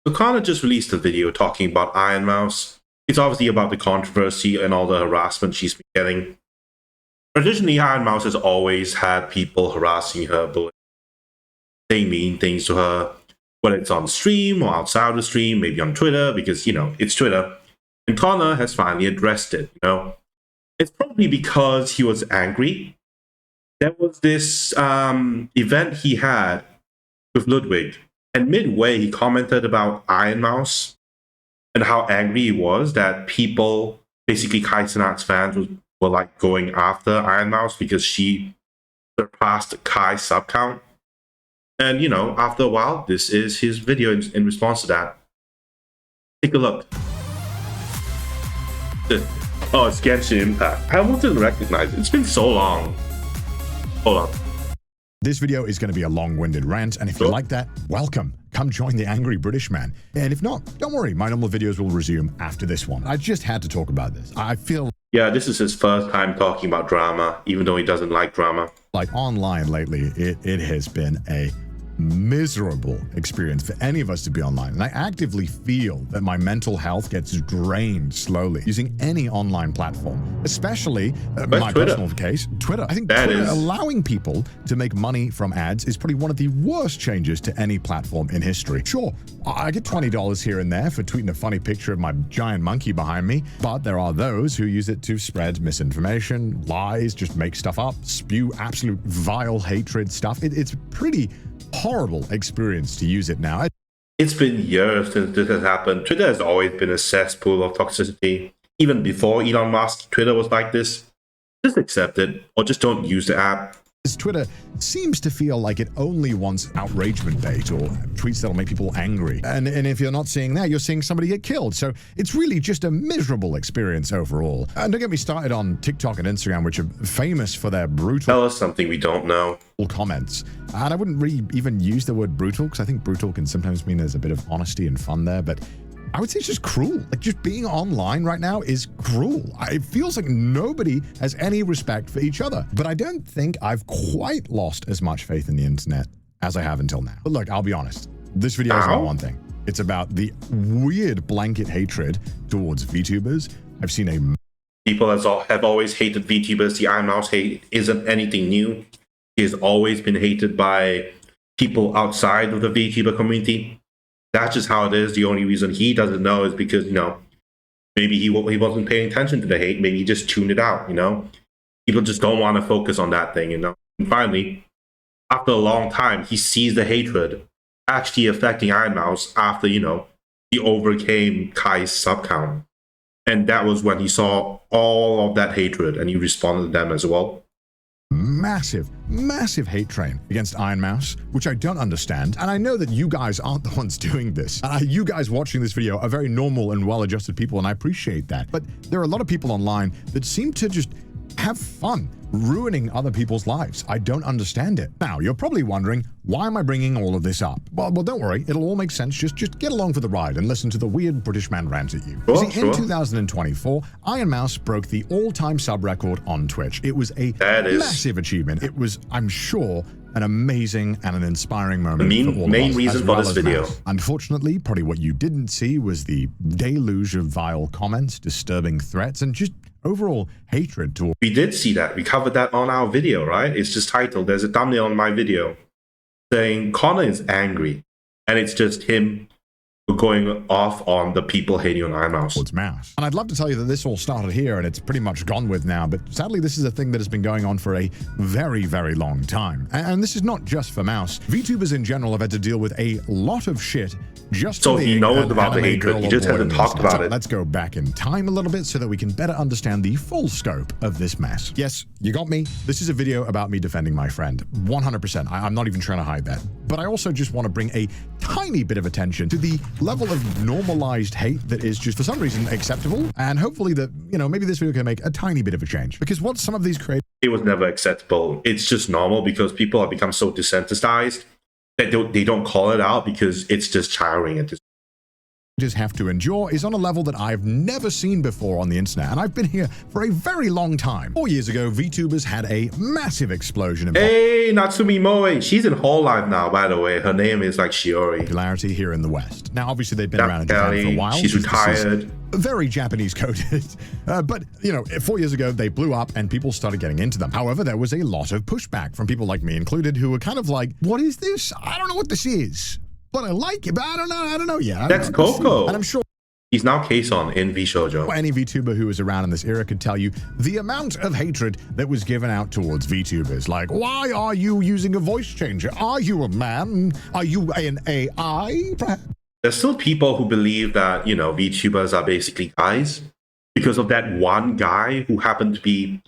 So Connor just released a video talking about Ironmouse. It's obviously about the controversy and all the harassment she's been getting. Traditionally, Ironmouse has always had people harassing her, saying mean things to her, whether it's on stream or outside the stream, maybe on Twitter, because, it's Twitter. And Connor has finally addressed it. It's probably because he was angry. There was this event he had with Ludwig, and midway he commented about Ironmouse and how angry he was that people, basically cenat's fans, were like going after Ironmouse because she surpassed Kai's sub count. And after a while, this is his video in response to that. Take a look. Oh, it's Genshin Impact. I almost didn't recognize it. It's been so long. Hold on. This video is going to be a long-winded rant, and if you like that, welcome. Come join the angry British man. And if not, don't worry, my normal videos will resume after this one. I just had to talk about this. I feel... Yeah, this is his first time talking about drama, even though he doesn't like drama. Like online lately, it has been a miserable experience for any of us to be online, and I actively feel that my mental health gets drained slowly using any online platform, especially my personal case, Twitter. I think Twitter allowing people to make money from ads is probably one of the worst changes to any platform in history. Sure, I get $20 here and there for tweeting a funny picture of my giant monkey behind me, but there are those who use it to spread misinformation, lies, just make stuff up, spew absolute vile hatred stuff. It's pretty horrible experience to use it now. It's been years since this has happened. Twitter has always been a cesspool of toxicity. Even before Elon Musk, Twitter was like this. Just accept it, or just don't use the app. Twitter seems to feel like it only wants outragement bait or tweets that'll make people angry. And if you're not seeing that, you're seeing somebody get killed. So it's really just a miserable experience overall. And don't get me started on TikTok and Instagram, which are famous for their brutal... Tell us something we don't know. ...comments. And I wouldn't really even use the word brutal, because I think brutal can sometimes mean there's a bit of honesty and fun there, but I would say it's just cruel. Like, just being online right now is cruel. It feels like nobody has any respect for each other. But I don't think I've quite lost as much faith in the internet as I have until now. But look, I'll be honest. This video is about one thing. It's about the weird blanket hatred towards VTubers. I've seen a... People have always hated VTubers. The Ironmouse hate isn't anything new. He has always been hated by people outside of the VTuber community. That's just how it is. The only reason he doesn't know is because, maybe he wasn't paying attention to the hate. Maybe he just tuned it out, People just don't want to focus on that thing, And finally, after a long time, he sees the hatred actually affecting Ironmouse after, he overcame Kai's sub count. And that was when he saw all of that hatred and he responded to them as well. Massive hate train against Ironmouse, which I don't understand. And I know that you guys aren't the ones doing this. You guys watching this video are very normal and well-adjusted people, and I appreciate that. But there are a lot of people online that seem to just have fun ruining other people's lives. I don't understand it. Now, you're probably wondering, why am I bringing all of this up? Well, don't worry. It'll all make sense. Just get along for the ride and listen to the weird British man rant at you. See, in 2024, Ironmouse broke the all-time sub record on Twitch. It was a massive achievement. It was, I'm sure, an amazing and an inspiring moment for all of us. Main reason for this video. Unfortunately, probably what you didn't see was the deluge of vile comments, disturbing threats, and just overall hatred toward... We did see that. We covered that on our video, right? It's just titled, there's a thumbnail on my video saying Connor is angry. And it's just him going off on the people hating on Ironmouse. Mouse. And I'd love to tell you that this all started here and it's pretty much gone with now, but sadly this is a thing that has been going on for a very, very long time. And this is not just for Mouse. VTubers in general have had to deal with a lot of shit just so he knows about the hatred, he just hasn't talked about it. Let's go back in time a little bit so that we can better understand the full scope of this mess. Yes, you got me. This is a video about me defending my friend. 100%. I'm not even trying to hide that. But I also just want to bring a tiny bit of attention to the level of normalized hate that is just for some reason acceptable. And hopefully that, maybe this video can make a tiny bit of a change. Because what some of these creators... It was never acceptable. It's just normal because people have become so desensitized that they don't call it out because it's just tiring at this have to endure is on a level that I've never seen before on the internet, and I've been here for a very long time. 4 years ago, VTubers had a massive explosion in Hey, Natsumi Moe. She's in Whole Life now, by the way. Her name is like Shiori. popularity here in the West. Now, obviously, they've been around in Japan for a while. She's retired. Very Japanese coded. But, 4 years ago, they blew up and people started getting into them. However, there was a lot of pushback from people like me included who were kind of like, what is this? I don't know what this is. But I like it, but I don't know yet. That's Coco. And I'm sure He's now Kason in VShoujo. any VTuber who was around in this era could tell you the amount of hatred that was given out towards VTubers. Like, why are you using a voice changer? Are you a man? Are you an AI? There's still people who believe that, VTubers are basically guys because of that one guy who happened to be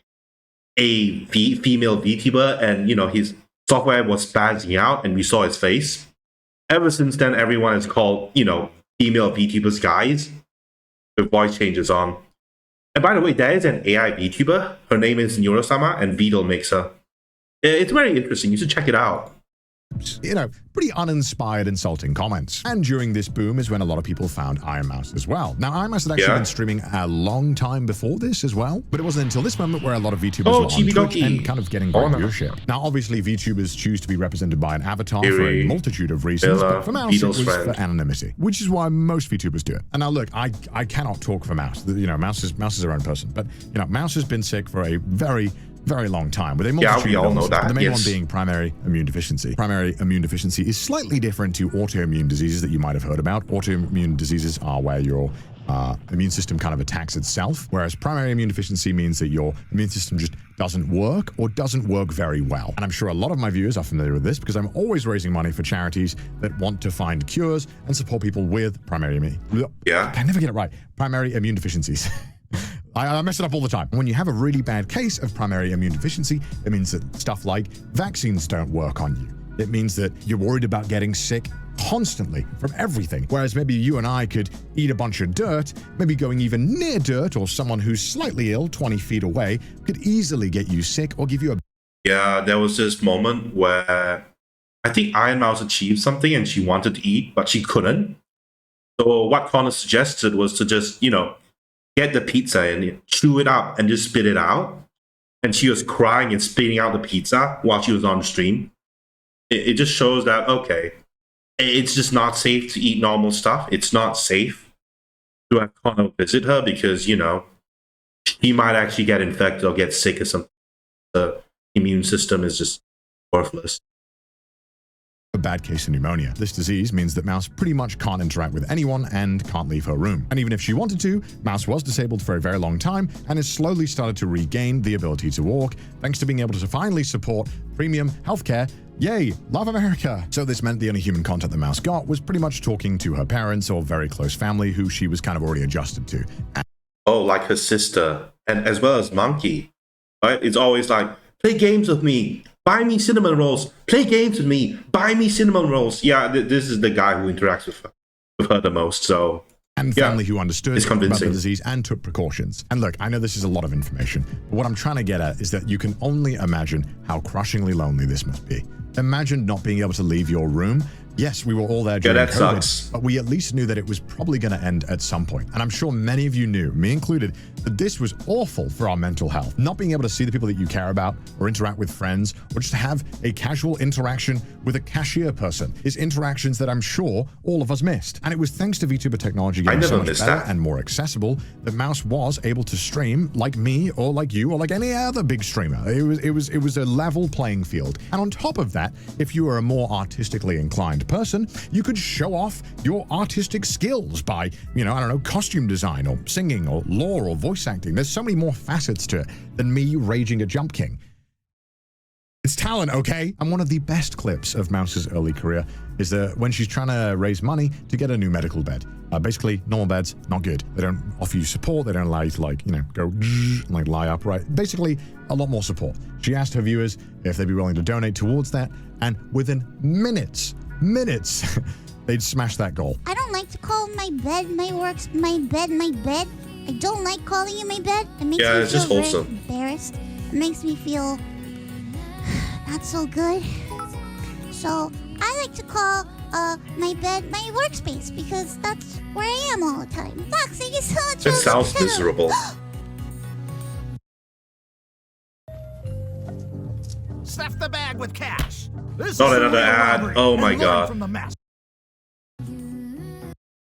a female VTuber and, his software was spazzing out and we saw his face. Ever since then, everyone is called, female VTubers guys with voice changes on. And by the way, there is an AI VTuber. Her name is Neurosama and Vidal makes her. It's very interesting. You should check it out. Pretty uninspired, insulting comments. And during this boom is when a lot of people found Ironmouse as well. Now, Ironmouse had actually been streaming a long time before this as well, but it wasn't until this moment where a lot of VTubers were on Twitch and kind of getting great viewership. Now, obviously, VTubers choose to be represented by an avatar for a multitude of reasons, but for Mouse, it was for anonymity, which is why most VTubers do it. And now, look, I cannot talk for Mouse. Mouse is her own person, but, Mouse has been sick for a very long time with a multitude we all of know that. The main one being primary immune deficiency. Primary immune deficiency is slightly different to autoimmune diseases that you might have heard about. Autoimmune diseases are where your immune system kind of attacks itself, whereas primary immune deficiency means that your immune system just doesn't work or doesn't work very well. And I'm sure a lot of my viewers are familiar with this because I'm always raising money for charities that want to find cures and support people with primary immune. I never get it right. Primary immune deficiencies. I mess it up all the time. When you have a really bad case of primary immune deficiency, it means that stuff like vaccines don't work on you. It means that you're worried about getting sick constantly from everything. Whereas maybe you and I could eat a bunch of dirt, maybe going even near dirt or someone who's slightly ill 20 feet away could easily get you sick or give you a... Yeah, there was this moment where I think Ironmouse achieved something and she wanted to eat, but she couldn't. So what Connor suggested was to just, get the pizza and chew it up and just spit it out. And she was crying and spitting out the pizza while she was on stream. It just shows that, okay, it's just not safe to eat normal stuff. It's not safe to have Connor visit her because, she might actually get infected or get sick or something. The immune system is just worthless. A bad case of pneumonia. This disease means that Mouse pretty much can't interact with anyone and can't leave her room. And even if she wanted to, Mouse was disabled for a very long time and has slowly started to regain the ability to walk, thanks to being able to finally support premium healthcare. Yay, love America! So this meant the only human contact that Mouse got was pretty much talking to her parents or very close family who she was kind of already adjusted to. Like her sister, and as well as Monkey, right? It's always like, play games with me. Buy me cinnamon rolls. Play games with me. Buy me cinnamon rolls. Yeah, this is the guy who interacts with her the most. So and family who understood about the disease and took precautions. And look, I know this is a lot of information, but what I'm trying to get at is that you can only imagine how crushingly lonely this must be. Imagine not being able to leave your room. Yes, we were all there during COVID, sucks. But we at least knew that it was probably going to end at some point. And I'm sure many of you knew, me included, that this was awful for our mental health. Not being able to see the people that you care about or interact with friends or just have a casual interaction with a cashier person is interactions that I'm sure all of us missed. And it was thanks to VTuber technology getting so much better and more accessible that Mouse was able to stream like me or like you or like any other big streamer. It was a level playing field. And on top of that, if you were a more artistically inclined person, you could show off your artistic skills by, costume design or singing or lore or voice acting. There's so many more facets to it than me raging a Jump King. It's talent, okay? And one of the best clips of Mouse's early career is when she's trying to raise money to get a new medical bed. Basically, normal beds, not good. They don't offer you support. They don't allow you to go lie upright. Basically, a lot more support. She asked her viewers if they'd be willing to donate towards that, and within minutes, they'd smash that goal. I don't like to call my bed my bed. I don't like calling it my bed. It makes me feel very embarrassed. It makes me feel not so good. So I like to call my bed, my workspace, because that's where I am all the time. Toxic is so true. It sounds miserable. Stuff the bag with cash. This Not another ad. Oh my god.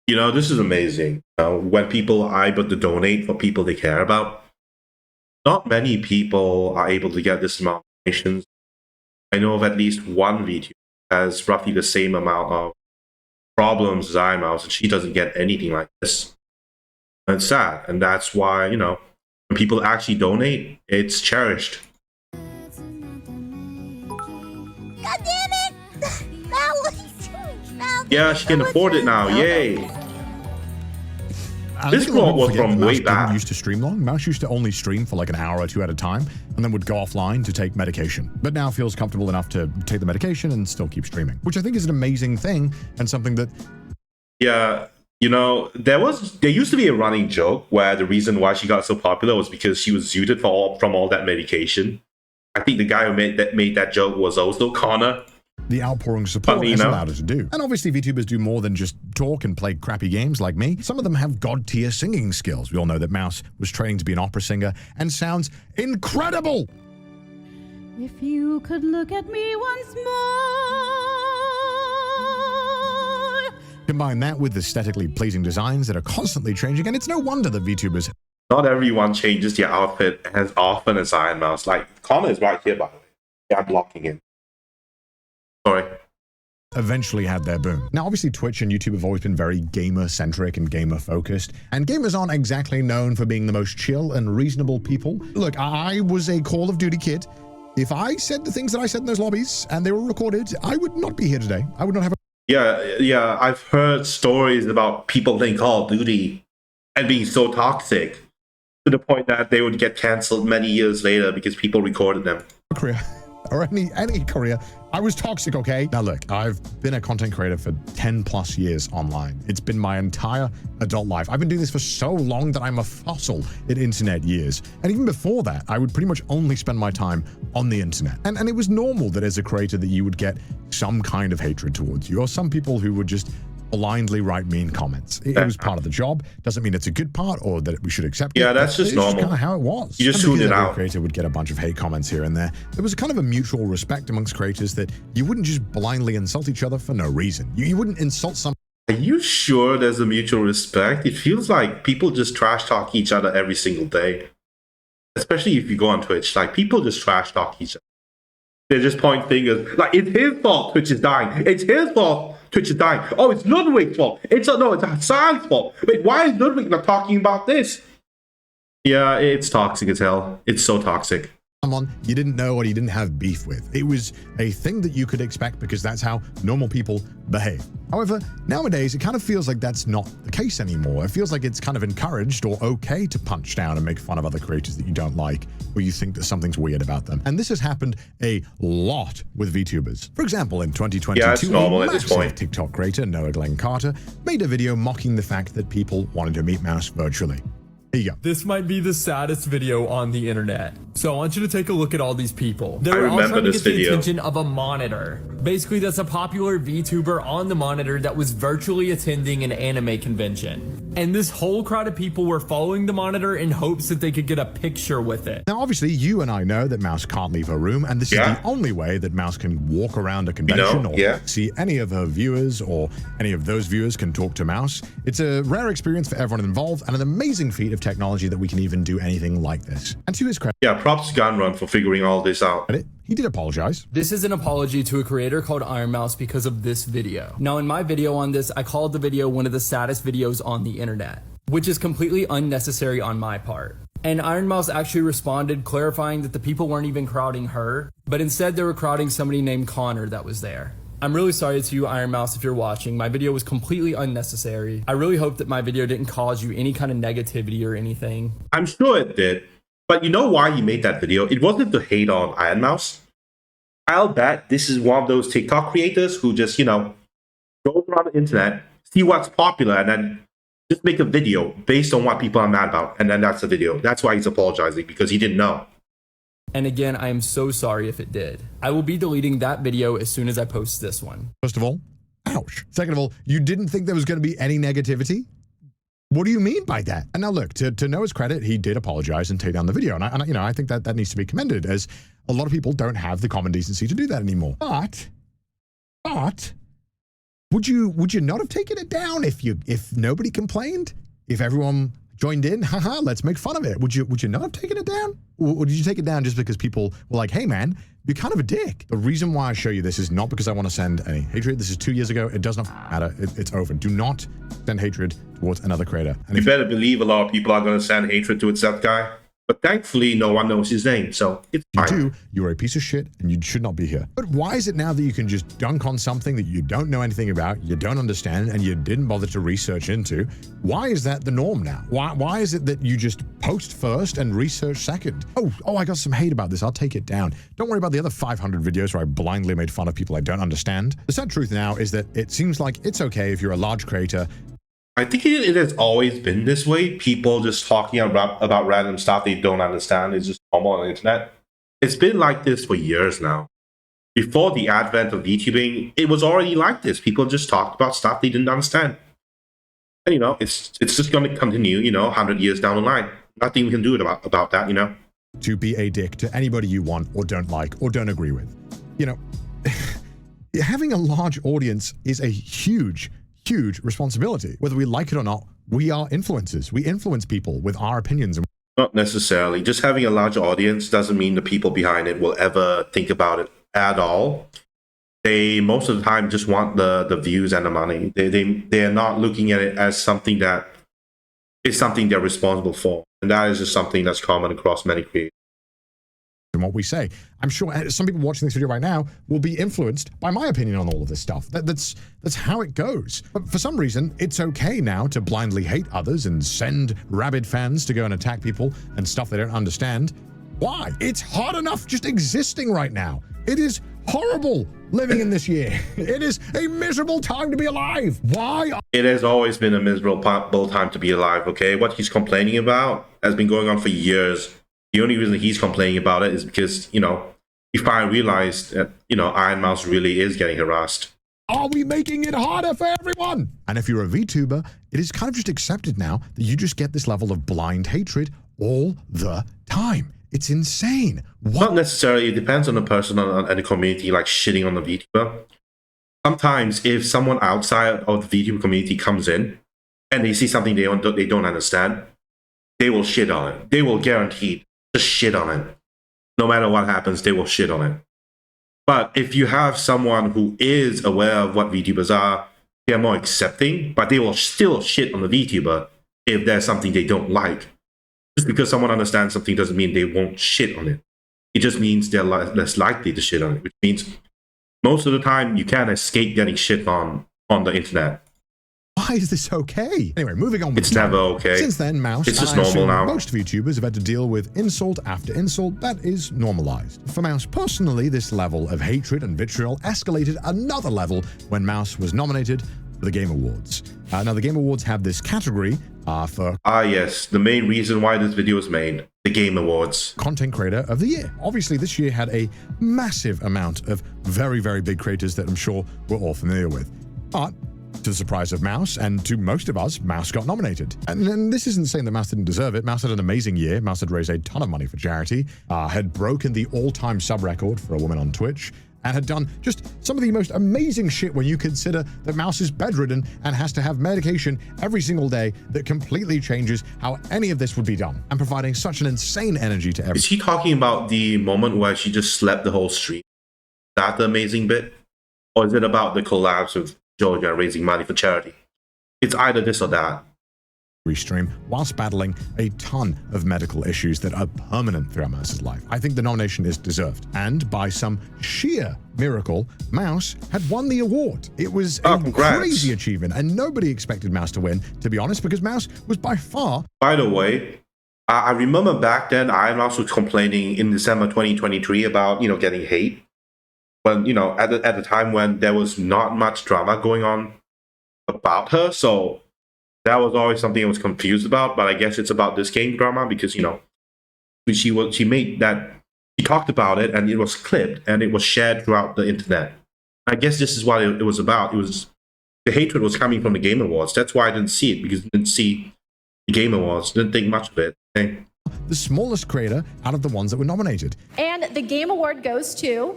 You know, this is amazing. When people are able to donate for people they care about, not many people are able to get this amount of donations. I know of at least one VTuber has roughly the same amount of problems as Ironmouse, and she doesn't get anything like this. And it's sad, and that's why, you know, when people actually donate, it's cherished. God damn it! Now what are you doing? Now, yeah, she can afford it now. Yay! This quote was from way back. Used to stream long. Mouse used to only stream for like an hour or two at a time, and then would go offline to take medication. But now feels comfortable enough to take the medication and still keep streaming, which I think is an amazing thing and something that. Yeah, you know, there used to be a running joke where the reason why she got so popular was because she was zooted from all that medication. I think the guy who made that joke was also Connor. The outpouring support has allowed her to do. And obviously VTubers do more than just talk and play crappy games like me. Some of them have god-tier singing skills. We all know that Mouse was training to be an opera singer and sounds incredible! If you could look at me once more. Combine that with aesthetically pleasing designs that are constantly changing, and it's no wonder that VTubers... Not everyone changes their outfit as often as Ironmouse. Like, Connor is right here, by the way. Yeah, I'm blocking him. Sorry. Eventually had their boom. Now, obviously, Twitch and YouTube have always been very gamer-centric and gamer-focused, and gamers aren't exactly known for being the most chill and reasonable people. Look, I was a Call of Duty kid. If I said the things that I said in those lobbies and they were recorded, I would not be here today. I would not have a... Yeah, I've heard stories about people playing Call of Duty and being so toxic to the point that they would get cancelled many years later because people recorded them. Career. Or any career. I was toxic, okay? Now look, I've been a content creator for 10 plus years online. It's been my entire adult life. I've been doing this for so long that I'm a fossil in internet years. And even before that, I would pretty much only spend my time on the internet. And it was normal that as a creator that you would get some kind of hatred towards you, or some people who would just blindly write mean comments. It was part of the job. Doesn't mean it's a good part or that we should accept it. Yeah, that's just normal. It's kind of how it was. You just tune it out. Creator would get a bunch of hate comments here and there. There was kind of a mutual respect amongst creators that you wouldn't just blindly insult each other for no reason. You wouldn't insult some. Are you sure there's a mutual respect? It feels like people just trash talk each other every single day. Especially if you go on Twitch. Like, people just trash talk each other. They just point fingers. Like, it's his fault Twitch is dying. It's his fault Twitch is dying. Oh, it's Ludwig's fault. It's Hassan's fault. Wait, why is Ludwig not talking about this? Yeah, it's toxic as hell. It's so toxic. Someone you didn't know or you didn't have beef with. It was a thing that you could expect because that's how normal people behave. However, nowadays, it kind of feels like that's not the case anymore. It feels like it's kind of encouraged or okay to punch down and make fun of other creators that you don't like or you think that something's weird about them. And this has happened a lot with VTubers. For example, in 2022, it's normal at this point. TikTok creator Noah Glenn Carter made a video mocking the fact that people wanted to meet Mouse virtually. Here you go. This might be the saddest video on the internet. So I want you to take a look at all these people. They I were all remember trying to this get the video. attention of a monitor. Basically, that's a popular VTuber on the monitor that was virtually attending an anime convention. And this whole crowd of people were following the monitor in hopes that they could get a picture with it. Now, obviously, you and I know that Mouse can't leave her room, and this is the only way that Mouse can walk around a convention or see any of her viewers, or any of those viewers can talk to Mouse. It's a rare experience for everyone involved, and an amazing feat of technology that we can even do anything like this. And to his credit, props to Gunrun for figuring all this out. He did apologize. This is an apology to a creator called Ironmouse because of this video. Now, in my video on this, I called the video one of the saddest videos on the internet, which is completely unnecessary on my part. And Ironmouse actually responded, clarifying that the people weren't even crowding her, but instead they were crowding somebody named Connor that was there. I'm really sorry to you, Ironmouse, if you're watching. My video was completely unnecessary. I really hope that my video didn't cause you any kind of negativity or anything. I'm sure it did. But you know why he made that video? It wasn't to hate on Ironmouse. I'll bet this is one of those TikTok creators who just, goes around the internet, see what's popular, and then just make a video based on what people are mad about. And then that's the video. That's why he's apologizing, because he didn't know. And again, I am so sorry if it did. I will be deleting that video as soon as I post this one. First of all, Ouch. Second of all, you didn't think there was going to be any negativity? What do you mean by that? And now look, to Noah's credit, he did apologize and take down the video. And I think that needs to be commended, as a lot of people don't have the common decency to do that anymore. But would you not have taken it down if nobody complained? If everyone joined in, haha, let's make fun of it. Would you not have taken it down? Or did you take it down just because people were like, hey man, you're kind of a dick? The reason why I show you this is not because I want to send any hatred. This is 2 years ago. It does not matter. It's over. Do not send hatred towards another creator. And you better believe a lot of people are going to send hatred towards that guy. But thankfully, no one knows his name, so it's fine. You do, you're a piece of shit, and you should not be here. But why is it now that you can just dunk on something that you don't know anything about, you don't understand, and you didn't bother to research into? Why is that the norm now? Why is it that you just post first and research second? Oh, I got some hate about this. I'll take it down. Don't worry about the other 500 videos where I blindly made fun of people I don't understand. The sad truth now is that it seems like it's okay if you're a large creator. I think it has always been this way. People just talking about random stuff they don't understand is just normal on the internet. It's been like this for years now. Before the advent of VTubing, it was already like this. People just talked about stuff they didn't understand. And, it's just going to continue, 100 years down the line. Nothing we can do about that, To be a dick to anybody you want or don't like or don't agree with. Having a large audience is a huge responsibility. Whether we like it or not, we are influencers. We influence people with our opinions. Not necessarily. Just having a large audience doesn't mean the people behind it will ever think about it at all. They, most of the time, just want the views and the money. They are not looking at it as something that is something they're responsible for. And that is just something that's common across many creators. And what we say. I'm sure some people watching this video right now will be influenced by my opinion on all of this stuff. That's how it goes. But for some reason, it's okay now to blindly hate others and send rabid fans to go and attack people and stuff they don't understand. Why? It's hard enough just existing right now. It is horrible living in this year. It is a miserable time to be alive. Why? It has always been a miserable time to be alive, okay? What he's complaining about has been going on for years. The only reason he's complaining about it is because, he finally realized that, Ironmouse really is getting harassed. Are we making it harder for everyone? And if you're a VTuber, it is kind of just accepted now that you just get this level of blind hatred all the time. It's insane. Not necessarily. It depends on the person and the community, like shitting on the VTuber. Sometimes if someone outside of the VTuber community comes in and they see something they don't understand, they will shit on it. They will guarantee just shit on it. No matter what happens, they will shit on it. But if you have someone who is aware of what VTubers are, they're more accepting, but they will still shit on the VTuber if there's something they don't like. Just because someone understands something doesn't mean they won't shit on it. It just means they're less likely to shit on it, which means most of the time you can't escape getting shit on the internet. Why is this okay? Anyway, moving on. It's never okay. Since then, Mouse, it's just normal now. Most VTubers have had to deal with insult after insult. That is normalized. For Mouse personally, this level of hatred and vitriol escalated another level when Mouse was nominated for the Game Awards. Now, the Game Awards have this category for... yes, the main reason why this video was made. The Game Awards. Content Creator of the Year. Obviously, this year had a massive amount of very, very big creators that I'm sure we're all familiar with. But to the surprise of Mouse, and to most of us, Mouse got nominated. And this isn't saying that Mouse didn't deserve it. Mouse had an amazing year. Mouse had raised a ton of money for charity, had broken the all-time sub record for a woman on Twitch, and had done just some of the most amazing shit when you consider that Mouse is bedridden and has to have medication every single day that completely changes how any of this would be done, and providing such an insane energy to everyone. Is he talking about the moment where she just slept the whole stream? Is that the amazing bit? Or is it about the collabs with Cdawgva raising money for charity? It's either this or that. Restream whilst battling a ton of medical issues that are permanent throughout Mouse's life. I think the nomination is deserved. And by some sheer miracle, Mouse had won the award. It was a crazy achievement, and nobody expected Mouse to win, to be honest, because Mouse was by far... By the way, I remember back then, Ironmouse was complaining in December 2023 about, getting hate. When, at the time when there was not much drama going on about her, so that was always something I was confused about. But I guess it's about this game drama because she talked about it and it was clipped and it was shared throughout the internet. I guess this is what it was about. It was the hatred was coming from the Game Awards. That's why I didn't see it, because I didn't see the Game Awards. Didn't think much of it. Okay. The smallest creator out of the ones that were nominated. And the Game Award goes to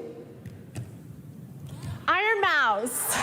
Ironmouse.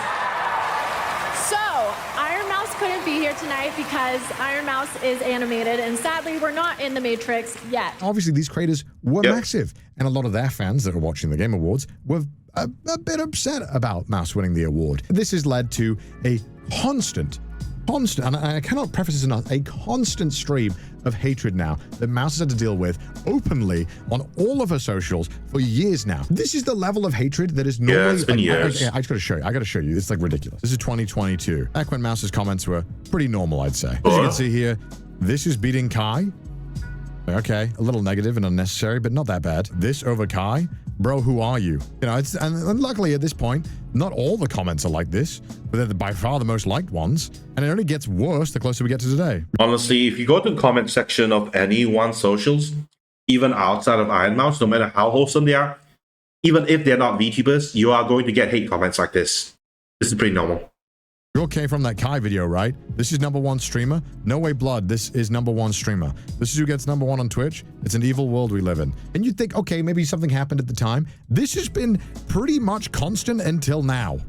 So, Ironmouse couldn't be here tonight because Ironmouse is animated, and sadly, we're not in the Matrix yet. Obviously, these creators were massive, and a lot of their fans that are watching the Game Awards were a bit upset about Mouse winning the award. This has led to a constant, and I cannot preface this enough, a constant stream of hatred now that Mouse has had to deal with openly on all of her socials for years now. This is the level of hatred that is normally... Yeah, it's been years. I just gotta show you. I gotta show you. It's like ridiculous. This is 2022. Back when Mouse's comments were pretty normal, I'd say. As you can see here, this is beating Kai. Okay, a little negative and unnecessary, but not that bad. This over Kai? Bro, who are you? You know, and luckily at this point, not all the comments are like this, but they're by far the most liked ones, and it only gets worse the closer we get to today. Honestly, if you go to the comment section of any one's socials, even outside of Ironmouse, no matter how wholesome they are, even if they're not VTubers, you are going to get hate comments like this. This is pretty normal. You all came from that Kai video, right? This is #1 streamer. No way, blood. This is #1 streamer. This is who gets #1 on Twitch. It's an evil world we live in. And you'd think, okay, maybe something happened at the time. This has been pretty much constant until now.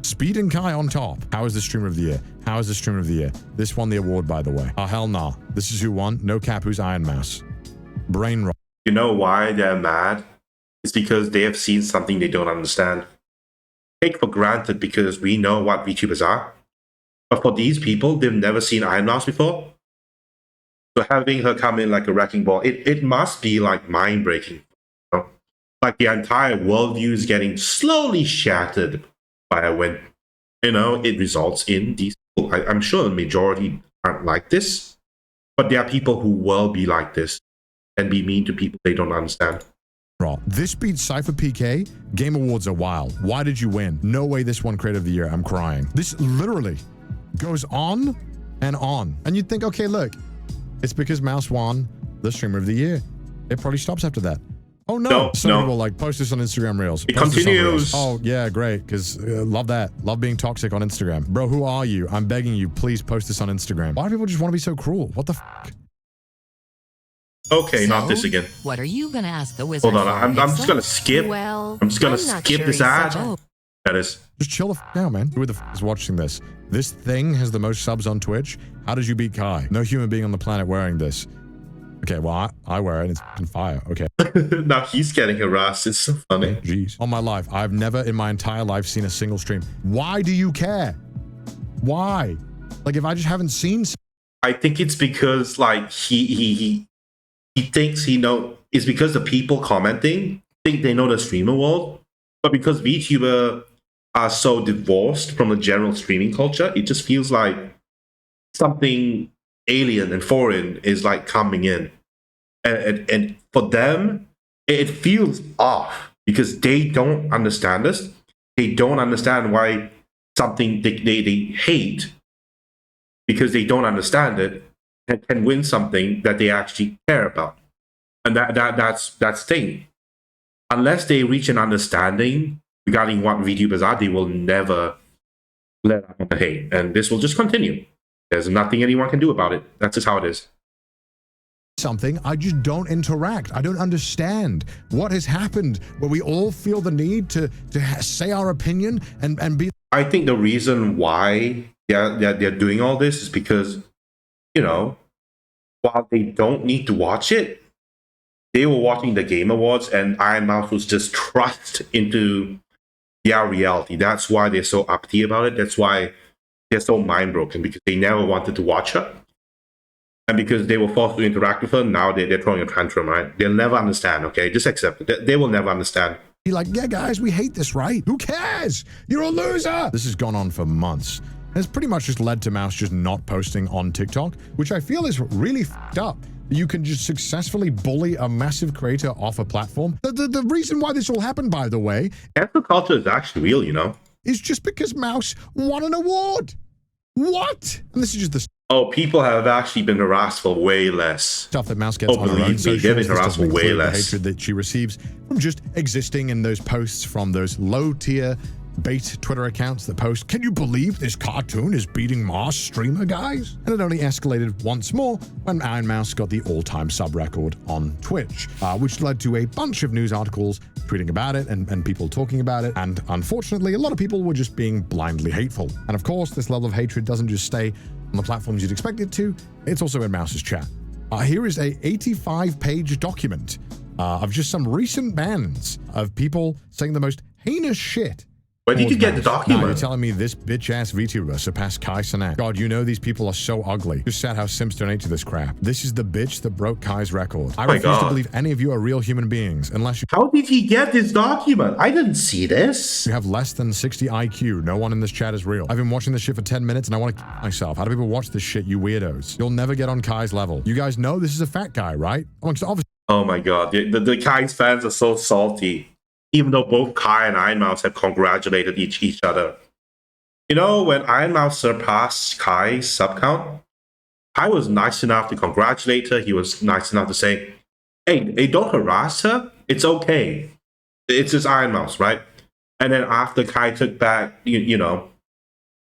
Speed and Kai on top. How is the streamer of the year? How is the streamer of the year? This won the award, by the way. Oh, hell nah. This is who won. No cap, who's Ironmouse. Brain rot. You know why they're mad? It's because they have seen something they don't understand. Take for granted because we know what VTubers are. But for these people, they've never seen Ironmouse before. So having her come in like a wrecking ball, it must be like mind-breaking. You know? Like the entire worldview is getting slowly shattered by a win. You know, it results in these people. I'm sure the majority aren't like this, but there are people who will be like this and be mean to people they don't understand. This beats Cypher PK. Game Awards are wild. Why did you win? No way this won Creator of the Year. I'm crying. This literally goes on and on. And you'd think, okay, look, it's because Mouse won the Streamer of the Year. It probably stops after that. Oh no. Some people like post this on Instagram Reels. It continues. Oh yeah, great. Because love that. Love being toxic on Instagram. Bro, who are you? I'm begging you, please post this on Instagram. Why do people just want to be so cruel? What the f***? Okay, so, not this again. What are you gonna ask the wizard? Hold on, I'm just gonna skip. Well, I'm just gonna skip this ad. That is. Just chill the f out, man. Who the f is watching this? This thing has the most subs on Twitch. How did you beat Kai? No human being on the planet wearing this. Okay, well, I wear it. It's on fire. Okay. Now he's getting harassed. It's so funny. Jeez. On my life, I've never in my entire life seen a single stream. Why do you care? Why? Like, if I just haven't seen. I think it's because like he thinks he know. It's because the people commenting think they know the streamer world, but because VTuber are so divorced from the general streaming culture, it just feels like something alien and foreign is like coming in, and for them it feels off because they don't understand this. They don't understand why something they hate, because they don't understand it, and can win something that they actually care about. And that's the thing. Unless they reach an understanding regarding what VTubers are, they will never let up on the hate, and this will just continue. There's nothing anyone can do about it. That's just how it is. Something, I just don't interact. I don't understand what has happened where we all feel the need to say our opinion and be. I think the reason why they're doing all this is because, you know, while they don't need to watch it, they were watching the Game Awards and Ironmouse was just thrust into their reality. That's why they're so uppity about it. That's why they're so mind broken, because they never wanted to watch her. And because they were forced to interact with her, now they're throwing a tantrum, right? They'll never understand, okay? Just accept it. They will never understand. Be like, yeah, guys, we hate this, right? Who cares? You're a loser. This has gone on for months. And it's pretty much just led to Mouse just not posting on TikTok, which I feel is really f***ed up. You can just successfully bully a massive creator off a platform. The reason why this all happened, by the way, cancel culture is actually real, you know, is just because Mouse won an award. What? And this is just the. Oh, people have actually been harassed for way less Stuff that Mouse gets on her own believe me, they've been harassed for way less. The hatred that she receives from just existing in those posts from those low tier bait Twitter accounts that post, "Can you believe this cartoon is beating Mars streamer, guys?" And it only escalated once more when Ironmouse got the all-time sub record on Twitch, which led to a bunch of news articles tweeting about it and people talking about it. And unfortunately, a lot of people were just being blindly hateful. And of course, this level of hatred doesn't just stay on the platforms you'd expect it to, it's also in Mouse's chat. Here is a 85-page document of just some recent bans of people saying the most heinous shit. Where did you get the document? Now, you're telling me this bitch-ass VTuber surpassed Kai Cenat. God, you know these people are so ugly. Just sad how Sims donate to this crap. This is the bitch that broke Kai's record. I refuse to believe any of you are real human beings unless you— How did he get this document? I didn't see this. You have less than 60 IQ. No one in this chat is real. I've been watching this shit for 10 minutes and I want to kill myself. How do people watch this shit, you weirdos? You'll never get on Kai's level. You guys know this is a fat guy, right? Oh my god, the Kai's fans are so salty. Even though both Kai and Ironmouse have congratulated each other. You know, when Ironmouse surpassed Kai's sub count, Kai was nice enough to congratulate her. He was nice enough to say, hey, don't harass her. It's okay. It's just Ironmouse, right? And then after Kai took back, you know,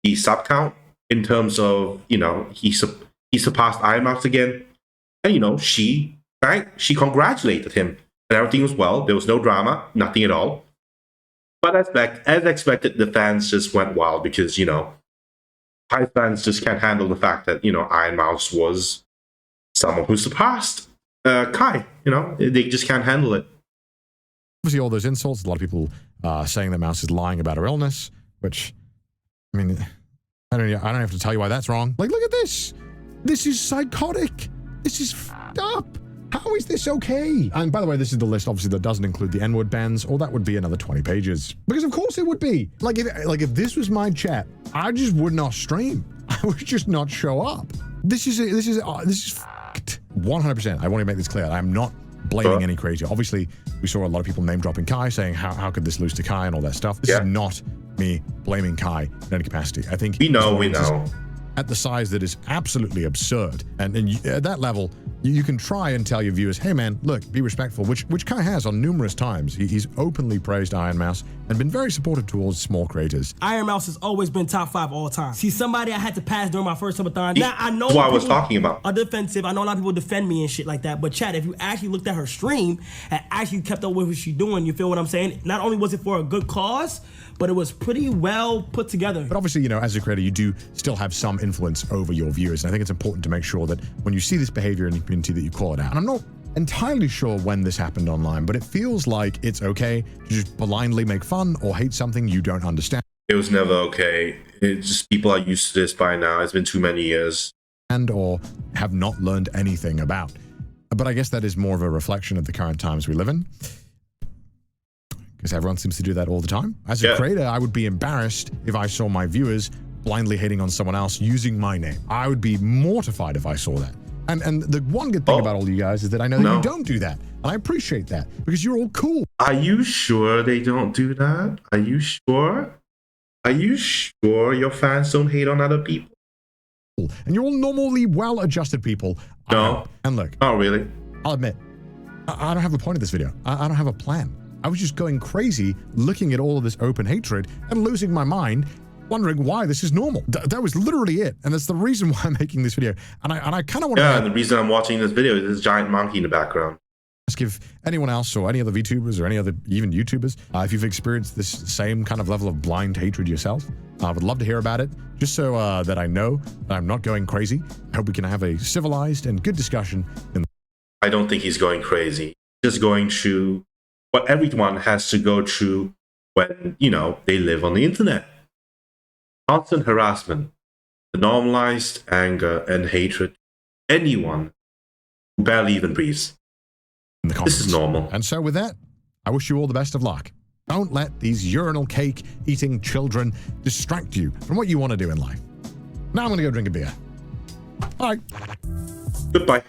the sub count in terms of, you know, he surpassed Ironmouse again. And, you know, she congratulated him. And everything was well. There was no drama, nothing at all. But as expected, the fans just went wild because, you know, Kai fans just can't handle the fact that, you know, Ironmouse was someone who surpassed Kai. You know, they just can't handle it. Obviously, all those insults, a lot of people saying that Mouse is lying about her illness, which, I mean, I don't have to tell you why that's wrong. Like, look at this. This is psychotic. This is f***ed up. How is this okay? And by the way, this is the list, obviously, that doesn't include the N-word bans, or that would be another 20 pages. Because of course it would be. Like if this was my chat, I just would not stream. I would just not show up. This is f***ed. 100%. I want to make this clear. I'm not blaming any creator. Obviously, we saw a lot of people name dropping Kai, saying how could this lose to Kai and all that stuff. This is not me blaming Kai in any capacity. I think we know. At the size that is absolutely absurd, and at that level, you can try and tell your viewers, hey man, look, be respectful, which Kai has on numerous times. He's openly praised Ironmouse and been very supportive towards small creators. Ironmouse has always been top 5 all time. He's somebody I had to pass during my first subathon. Now I know that's what I was talking about. Are defensive. I know a lot of people defend me and shit like that. But Chad, if you actually looked at her stream and actually kept up with what she's doing, you feel what I'm saying? Not only was it for a good cause, but it was pretty well put together. But obviously, you know, as a creator, you do still have some influence over your viewers. And I think it's important to make sure that when you see this behavior in the community that you call it out. And I'm not entirely sure when this happened online, but it feels like it's okay to just blindly make fun or hate something you don't understand. It was never okay. It's just people are used to this by now. It's been too many years. And or have not learned anything about. But I guess that is more of a reflection of the current times we live in. Because everyone seems to do that all the time. As a creator, I would be embarrassed if I saw my viewers blindly hating on someone else using my name. I would be mortified if I saw that. And the one good thing about all you guys is that I know that you don't do that. And I appreciate that because you're all cool. Are you sure they don't do that? Are you sure? Are you sure your fans don't hate on other people? And you're all normally well-adjusted people. No. And look. Oh, really? I'll admit, I don't have a point of this video. I don't have a plan. I was just going crazy looking at all of this open hatred and losing my mind, wondering why this is normal. That was literally it. And that's the reason why I'm making this video. And I kind of want to... Yeah, and the reason I'm watching this video is this giant monkey in the background. Ask if anyone else or any other VTubers or any other even YouTubers, if you've experienced this same kind of level of blind hatred yourself. I would love to hear about it, just so that I know that I'm not going crazy. I hope we can have a civilized and good discussion. I don't think he's going crazy. He's just going through what everyone has to go through when, you know, they live on the internet. Constant harassment, the normalized anger and hatred, anyone who barely even breathes. This is normal. And so with that, I wish you all the best of luck. Don't let these urinal cake eating children distract you from what you want to do in life. Now I'm going to go drink a beer. All right. Goodbye.